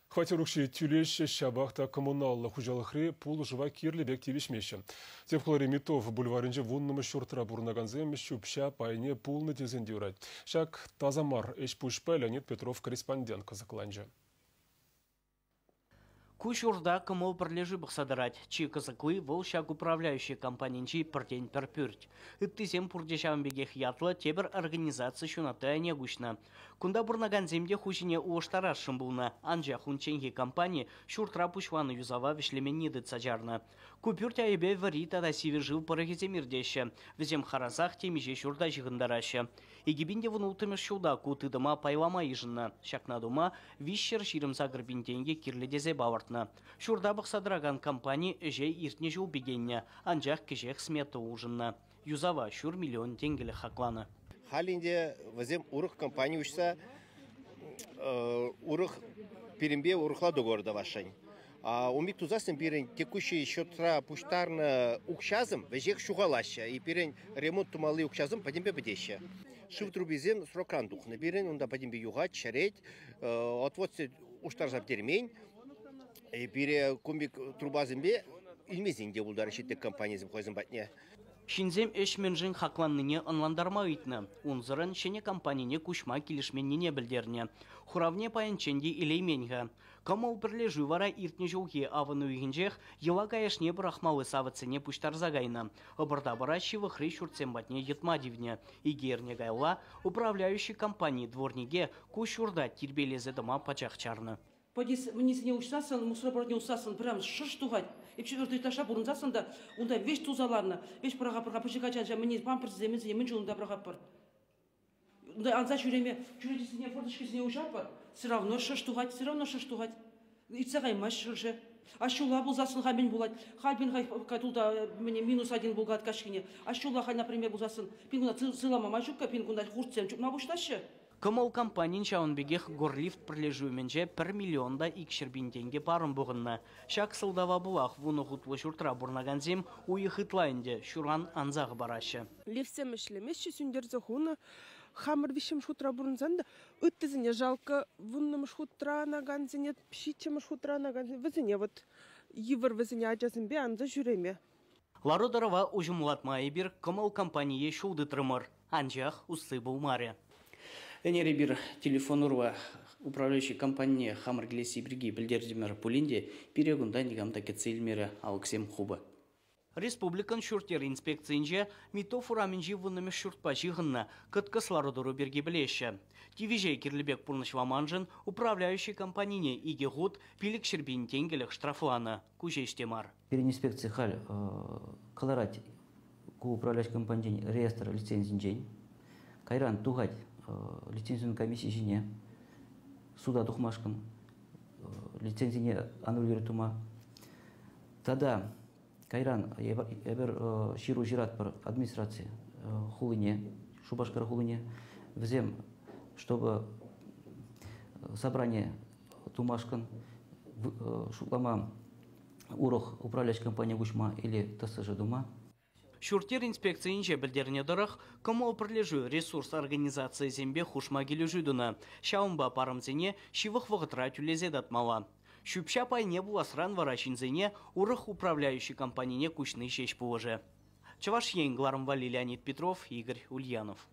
Хватирукши тюлеща шабахта коммуналлы хужалыхри пул жыва кирлебек тивишмеші. Тепхлари Митов бульварынжы вуннымы шуртра бурнаганзем шупша пайне пулны тезенде урайт. Шак тазамар эш пушпа Леонид Петров корреспондент казакланжы. Кушурда кымыл бірлежі бұқсадырат. Чи кызыклы вол шак управляющий компанинчи пыртень перпюрт. Иттисем пурдешавын бегех ятлы тебір организация шунаты негушна. Кунда бурнаганземде хушине уоштарашшым булна. Анжа хунченги компания шуртра пушваны юзава вишлемен недыт саджарна. Купюрт айбе варита да сивер жил парагеземирдеші. Візем харазах темеже шурда жығындарашы. Егибинде вұнылтымеш шулда кутыдыма пайлама ижынна. Шакнадума вишшер ширымса гырбинтенге кирледезе баварт. Шурда бұқсадыраған компания әже иртне жыл бегенне, анжақ кежек смета ұжынна. Юзава шур миллион тенгелі хақланы. Халинде вазем урық компания үшса, урық перембе урықла доғорда вашань. Умик тузасын перен текущий счетра пуштарны укшазым вежек шуғалаща, и перен ремонт тумалы укшазым падембе бедеща. Шив трубезем срокран духны перен, онда падембе югать, чареть, отводцы уштар заптермень, и пере комбик трубазымбе илмезинде булдар шеттек компаниясым қойзым батне. Шинзем эшменжин хакланныне онландарма үйтні. Унзырын шене компанияне кушма келішменіне білдерне. Хуравне паянченде илейменға. Камал бірлежу вара иртне жолге авыны үйгенжех, ела каяшне бірахмалы савыцыне пуштар загайна. Обырда бара шивыхры шурцем батне етмадивне. Игерне гайла управляющий компании дворниге кушурда тирбелезе дома пачахчарны. Подис мне не ушсасан, мусороборот не ушсасан, прям шыш тугать. И в четвертый этаж бурунсасан да, он да вещь тузаларна, вещь прага почекача, мне памперс земец, я меньше он да прага пар. Да анза чуреме, чурете не форточки с не ушапар, все равно шыш тугать, все равно шыш тугать. И цагай маш шыше. А шула был засын хабин булать, хабин хай катулда мне -1 булгат кашкине. А шула хай, например, был засын, пингуна цилама мажука, пингуна хурцем, чуп на бушташе. Камал компаниян шауынбегех горлифт бірлежуіменже 1 миллионда икшербин тенге парын бұғынна. Шак сылдава бұлақ вуны ғутлы шуртра бұрнаганзем уйықытлайынде шуран анзағы барашы. Левсем ішлемеші сүндерзі хуны хамыр вишем шутра бұрынзанда үттізіне жалқы вунным шутра наганзіне, пшичем шутра наганзіне, візіне вот евір візіне ажазымбе анзы жүреме. Лародарова ұжымлатмайы бір камал компанияе шулды трымыр, анжақ ұсы бұлмары. Энери бир телефон урва управляющий компания Хамар Глеси Бриги Бельдердимер Пулинде перегунда негамта кецельмера Алексем Хуба. Республикан шуртер инспекциинже Митов ураменжи вынныме шуртпа жиғынна кыткысларудыру берге білеші. Тивижей кирлібек пурнышваманжын управляющий компанияне иге ғуд пилік шербин тенгелік штрафланы. Кужештемар. Переинспекция халь колорать ку управляющий компанияне реестр лицензинжень. Кайран тугать лицензионной комиссии жіне, суда тухмашкан, лицензияне аннулиру тума. Тогда кайран ебер ширу жират пар администрации хулыне, шубашкар хулыне, взем, чтобы собрание тумашкан, шуклама урох управляющей компании Гушма или ТСЖ Дума. Шуртер инспекциинже білдеріне дұрық, камал бірлежу ресурс организации зембе хушма кележудына. Шаумба парымзене шивық вғытра түлезе датмала. Шүпша пай не бұл асран варашинзене урық управляющий компанияне күшні шеш бұлыжы. Чаваш Леонид Петров, Игорь Ульянов.